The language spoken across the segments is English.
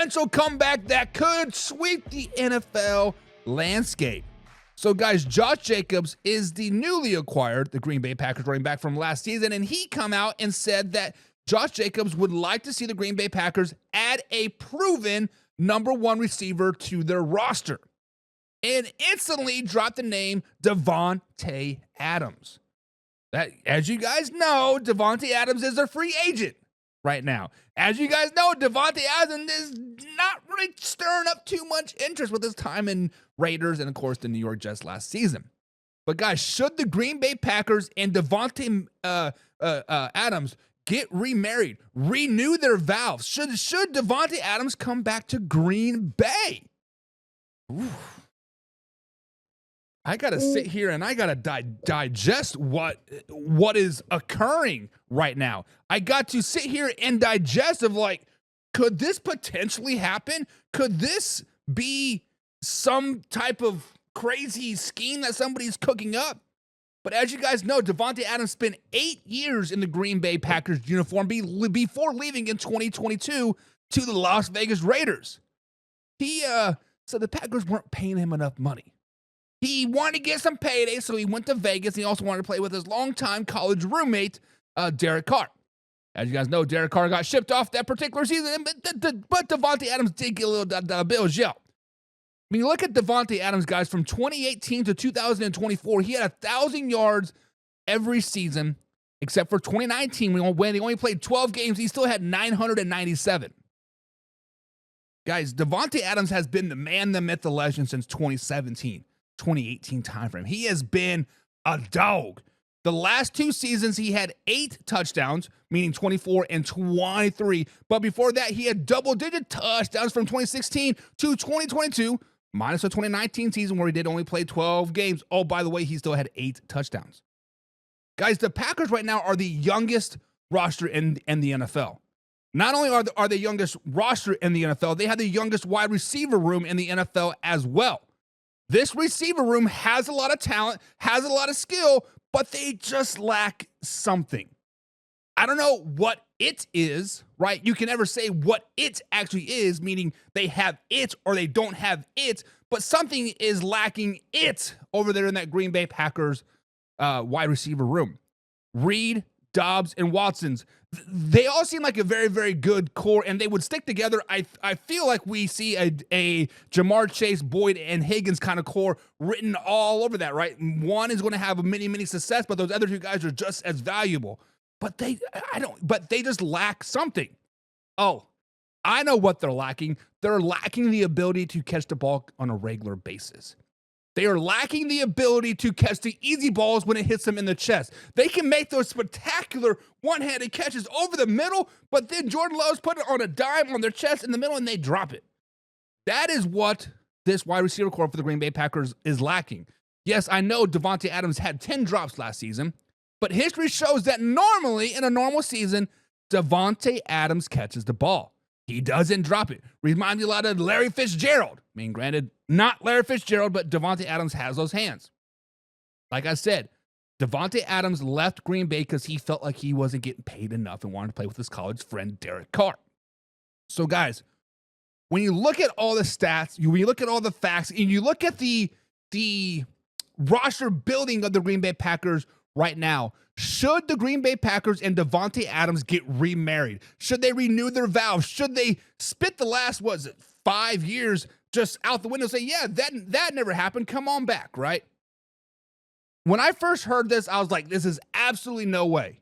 potential comeback that could sweep the NFL landscape. So, guys, Josh Jacobs is the newly acquired, the Green Bay Packers running back from last season, and he come out and said that Josh Jacobs would like to see the Green Bay Packers add a proven number one receiver to their roster, and instantly dropped the name DeVante Adams. That, as you guys know, DeVante Adams is a free agent right now. As you guys know, DeVante Adams is not really stirring up too much interest with his time in Raiders and, of course, the New York Jets last season. But, guys, should the Green Bay Packers and DeVante Adams get remarried, renew their vows? Should DeVante Adams come back to Green Bay? Oof. I got to sit here and I got to digest what is occurring right now. I got to sit here and digest of, like, could this potentially happen? Could this be some type of crazy scheme that somebody's cooking up? But as you guys know, DeVante Adams spent 8 years in the Green Bay Packers uniform before leaving in 2022 to the Las Vegas Raiders. He said the Packers weren't paying him enough money. He wanted to get some payday, so he went to Vegas. He also wanted to play with his longtime college roommate, Derek Carr. As you guys know, Derek Carr got shipped off that particular season, but DeVante Adams did get a little bills, yeah. When you look at DeVante Adams, guys, from 2018 to 2024, he had 1,000 yards every season, except for 2019 when he only played 12 games. He still had 997. Guys, DeVante Adams has been the man, the myth, the legend since 2017. 2018 timeframe. He has been a dog. The last 2 seasons, he had 8 touchdowns, meaning 24 and 23. But before that, he had double-digit touchdowns from 2016 to 2022, minus the 2019 season where he did only play 12 games. Oh, by the way, he still had 8 touchdowns. Guys, the Packers right now are the youngest roster in the NFL. Not only are they youngest roster in the NFL, they have the youngest wide receiver room in the NFL as well. This receiver room has a lot of talent, has a lot of skill, but they just lack something. I don't know what it is, right? You can never say what it actually is, meaning they have it or they don't have it, but something is lacking it over there in that Green Bay Packers wide receiver room. Reed, Dobbs, and Watson's, they all seem like a very, very good core, and they would stick together. I feel like we see a Jamar Chase, Boyd, and Higgins kind of core written all over that, right? One is going to have a mini success, but those other 2 guys are just as valuable. But they just lack something. Oh, I know what they're lacking. They're lacking the ability to catch the ball on a regular basis. They are lacking the ability to catch the easy balls when it hits them in the chest. They can make those spectacular one-handed catches over the middle, but then Jordan Love's put it on a dime on their chest in the middle and they drop it. That is what this wide receiver core for the Green Bay Packers is lacking. Yes, I know DeVante Adams had 10 drops last season, but history shows that normally in a normal season, DeVante Adams catches the ball. He doesn't drop it. Reminds me a lot of Larry Fitzgerald. I mean, granted, not Larry Fitzgerald, but DeVante Adams has those hands. Like I said, DeVante Adams left Green Bay because he felt like he wasn't getting paid enough and wanted to play with his college friend, Derek Carr. So, guys, when you look at all the stats, when you look at all the facts, and you look at the roster building of the Green Bay Packers right now, should the Green Bay Packers and DeVante Adams get remarried? Should they renew their vows? Should they spit the last, 5 years just out the window and say, yeah, that never happened. Come on back, right? When I first heard this, I was like, this is absolutely no way.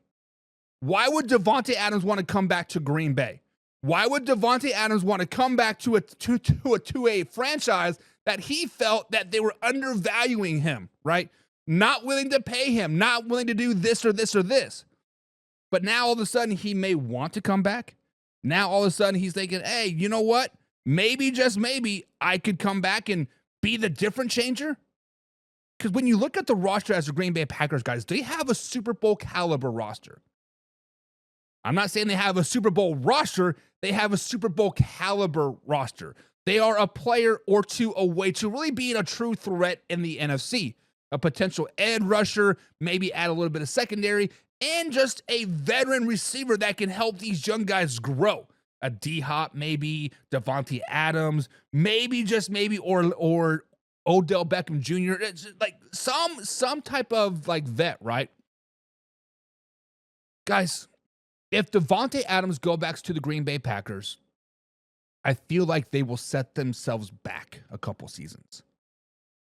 Why would DeVante Adams want to come back to Green Bay? Why would DeVante Adams want to come back to a franchise that he felt that they were undervaluing him, right? Not willing to pay him, not willing to do this or this or this. But now all of a sudden he may want to come back. Now all of a sudden he's thinking, hey, you know what? Maybe, just maybe, I could come back and be the difference changer. Because when you look at the roster as the Green Bay Packers, guys, they have a Super Bowl caliber roster. I'm not saying they have a Super Bowl roster. They have a Super Bowl caliber roster. They are a player or two away to really being a true threat in the NFC. A potential edge rusher, maybe add a little bit of secondary, and just a veteran receiver that can help these young guys grow. a D-Hop, maybe DeVante Adams, maybe just maybe, or Odell Beckham Jr. It's like some type of like vet, right? Guys, if DeVante Adams go back to the Green Bay Packers, I feel like they will set themselves back a couple seasons.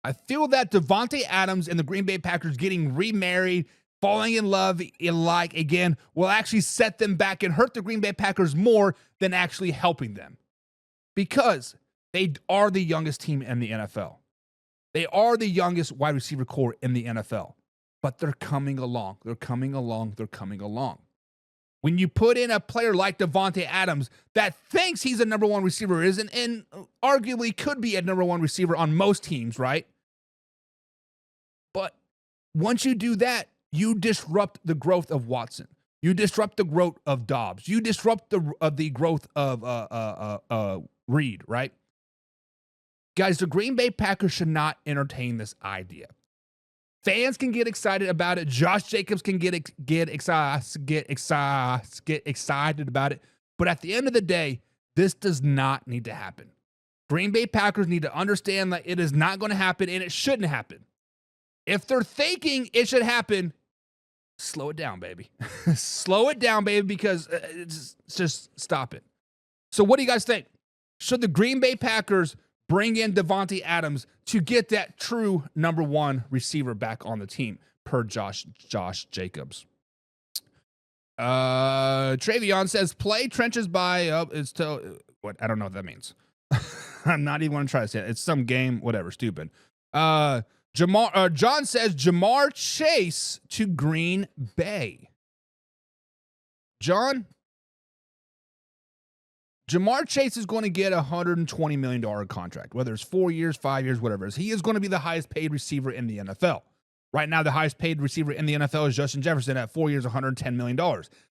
I feel that DeVante Adams and the Green Bay Packers getting remarried, falling in love, again, will actually set them back and hurt the Green Bay Packers more than actually helping them. Because they are the youngest team in the NFL. They are the youngest wide receiver core in the NFL. But they're coming along. They're coming along. They're coming along. When you put in a player like DeVante Adams that thinks he's a number one receiver, and arguably could be a number one receiver on most teams, right? But once you do that, you disrupt the growth of Watson. You disrupt the growth of Dobbs. You disrupt the growth of Reed, right? Guys, the Green Bay Packers should not entertain this idea. Fans can get excited about it. Josh Jacobs can get excited about it. But at the end of the day, this does not need to happen. Green Bay Packers need to understand that it is not going to happen and it shouldn't happen. If they're thinking it should happen, slow it down, baby. Slow it down, baby, because just stop it. So what do you guys think? Should the Green Bay Packers bring in DeVante Adams to get that true number one receiver back on the team, per Josh Jacobs? Travion says, play trenches by what? I don't know what that means. I'm not even going to try to say it. It's some game, whatever, stupid. John says Jamar Chase to Green Bay. John, Jamar Chase is going to get a $120 million contract, whether it's 4 years, 5 years, whatever it is. He is going to be the highest paid receiver in the NFL. Right now, the highest paid receiver in the NFL is Justin Jefferson at 4 years, $110 million.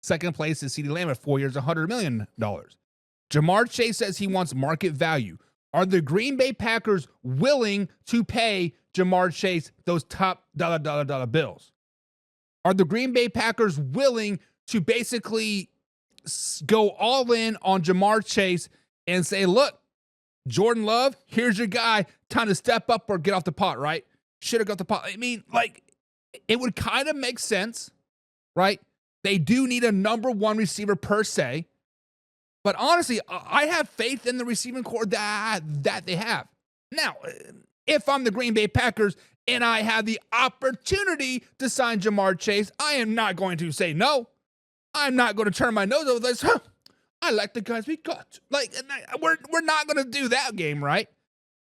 Second place is CeeDee Lamb at 4 years, $100 million. Jamar Chase says he wants market value. Are the Green Bay Packers willing to pay Jamar Chase those top dollar bills? Are the Green Bay Packers willing to basically go all in on Jamar Chase and say, look, Jordan Love, here's your guy, time to step up or get off the pot, right? Should have got the pot. I mean, like, it would kind of make sense, right? They do need a number one receiver per se. But honestly, I have faith in the receiving core that they have. Now, if I'm the Green Bay Packers and I have the opportunity to sign Jamar Chase, I am not going to say no. I'm not going to turn my nose over this. I like the guys we got. Like, we're not going to do that game, right?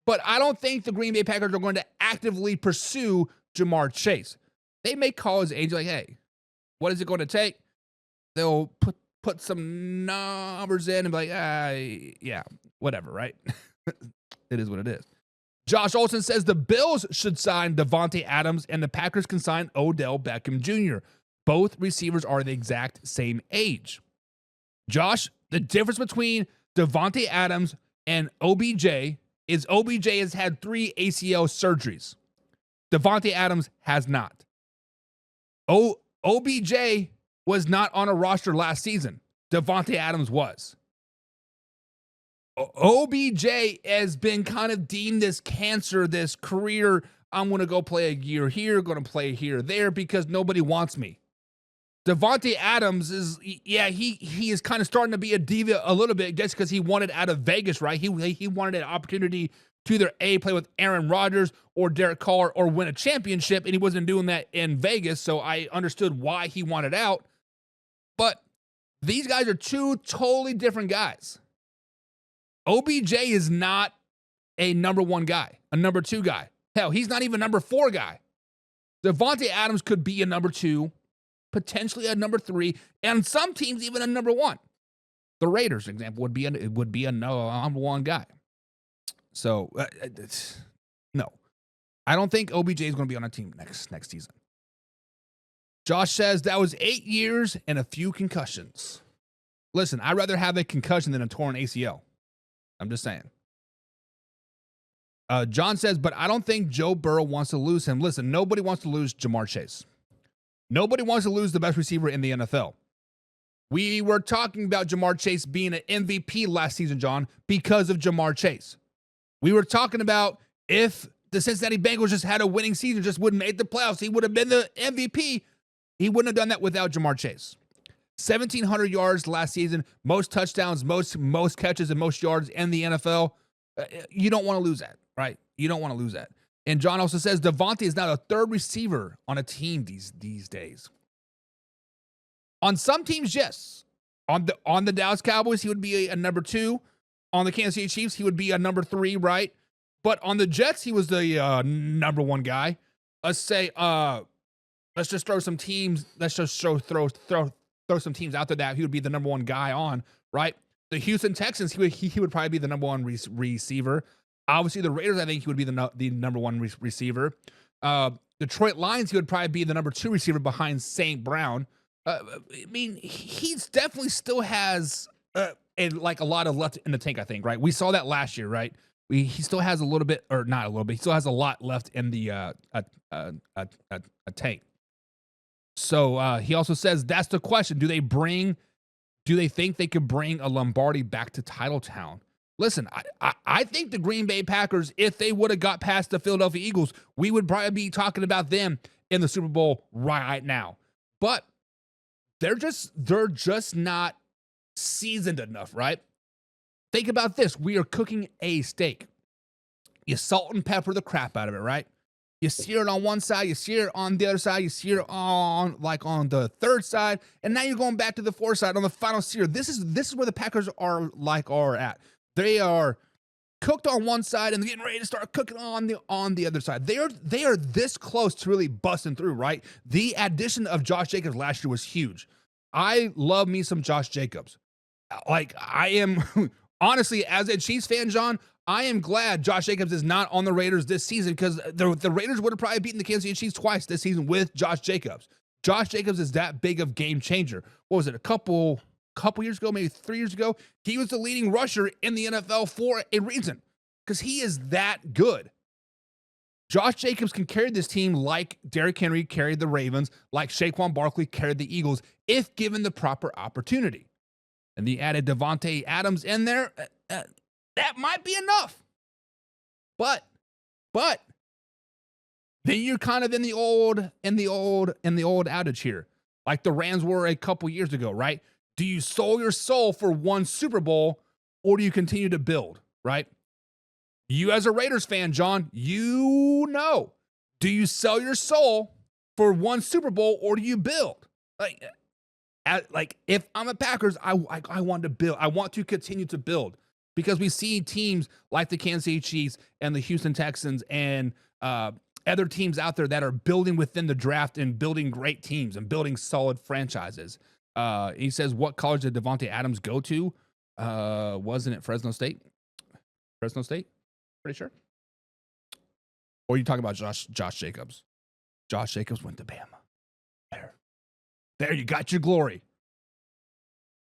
But I don't think the Green Bay Packers are going to actively pursue Jamar Chase. They may call his agent like, hey, what is it going to take? They'll put some numbers in and be like, yeah, whatever, right? It is what it is. Josh Olson says the Bills should sign DeVante Adams and the Packers can sign Odell Beckham Jr. Both receivers are the exact same age. Josh, the difference between DeVante Adams and OBJ is OBJ has had 3 ACL surgeries. DeVante Adams has not. OBJ was not on a roster last season. DeVante Adams was. OBJ has been kind of deemed this cancer, this career. I'm going to go play a year here, going to play here, there, because nobody wants me. DeVante Adams is, yeah, he is kind of starting to be a diva a little bit just because he wanted out of Vegas, right? He wanted an opportunity to either A, play with Aaron Rodgers or Derek Carr or win a championship, and he wasn't doing that in Vegas, so I understood why he wanted out. But these guys are two totally different guys. OBJ is not a number one guy, a number two guy. Hell, he's not even a number 4 guy. DeVante Adams could be a number 2, potentially a number 3, and some teams even a number 1. The Raiders, for example, would be a number 1 guy. So, no. I don't think OBJ is going to be on a team next season. Josh says that was 8 years and a few concussions. Listen, I'd rather have a concussion than a torn ACL. I'm just saying. John says, but I don't think Joe Burrow wants to lose him. Listen, nobody wants to lose Jamar Chase. Nobody wants to lose the best receiver in the NFL. We were talking about Jamar Chase being an MVP last season, John, because of Jamar Chase. We were talking about if the Cincinnati Bengals just had a winning season, just wouldn't make the playoffs, he would have been the MVP. He wouldn't have done that without Jamar Chase. 1,700 yards last season, most touchdowns, most catches, and most yards in the NFL. You don't want to lose that, right? You don't want to lose that. And John also says DeVante is now a third receiver on a team these days. On some teams, yes. On the Dallas Cowboys, he would be a number 2. On the Kansas City Chiefs, he would be a number 3, right? But on the Jets, he was the number 1 guy. Let's say, let's just throw some teams. Let's just throw some teams out there that he would be the number 1 guy on, right? The Houston Texans, he would probably be the number 1 receiver. Obviously, the Raiders, I think he would be the number 1 receiver. Detroit Lions, he would probably be the number 2 receiver behind St. Brown. I mean, he's definitely still has a lot of left in the tank, I think, right? We saw that last year, right? He still has a little bit, or not a little bit, he still has a lot left in the tank. So he also says that's the question. Do they think they could bring a Lombardi back to Titletown? Listen, I think the Green Bay Packers, if they would have got past the Philadelphia Eagles, we would probably be talking about them in the Super Bowl right now. But they're just not seasoned enough, right? Think about this. We are cooking a steak. You salt and pepper the crap out of it, right? You sear it on one side, you sear it on the other side, you sear it on the third side, and now you're going back to the fourth side on the final sear. This is where the Packers are at. They are cooked on one side and they're getting ready to start cooking on the other side. They are this close to really busting through, right? The addition of Josh Jacobs last year was huge. I love me some Josh Jacobs. Like, I am honestly, as a Chiefs fan, John, I am glad Josh Jacobs is not on the Raiders this season, because the Raiders would have probably beaten the Kansas City Chiefs twice this season with Josh Jacobs. Josh Jacobs is that big of game changer. What was it, a couple years ago, maybe 3 years ago? He was the leading rusher in the NFL for a reason, because he is that good. Josh Jacobs can carry this team like Derrick Henry carried the Ravens, like Saquon Barkley carried the Eagles, if given the proper opportunity. And the added DeVante Adams in there, that might be enough. But then you're kind of in the old adage here, like the Rams were a couple years ago, right? Do you sell your soul for one Super Bowl, or do you continue to build, right? You as a Raiders fan, John, you know, do you sell your soul for one Super Bowl, or do you build? Like if I'm a Packers, I want to build. I want to continue to build, because we see teams like the Kansas City Chiefs and the Houston Texans and other teams out there that are building within the draft and building great teams and building solid franchises. He says, what college did DeVante Adams go to? Wasn't it Fresno State? Pretty sure. Or are you talking about Josh Jacobs? Josh Jacobs went to Bama. There, you got your glory.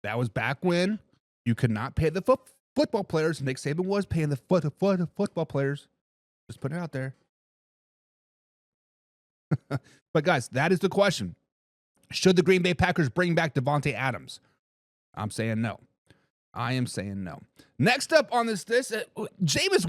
That was back when you could not pay the football players. Nick Saban was paying the football players. Just put it out there. But guys, that is the question. Should the Green Bay Packers bring back DeVante Adams? I'm saying no. I am saying no. Next up on this Jameis Winston.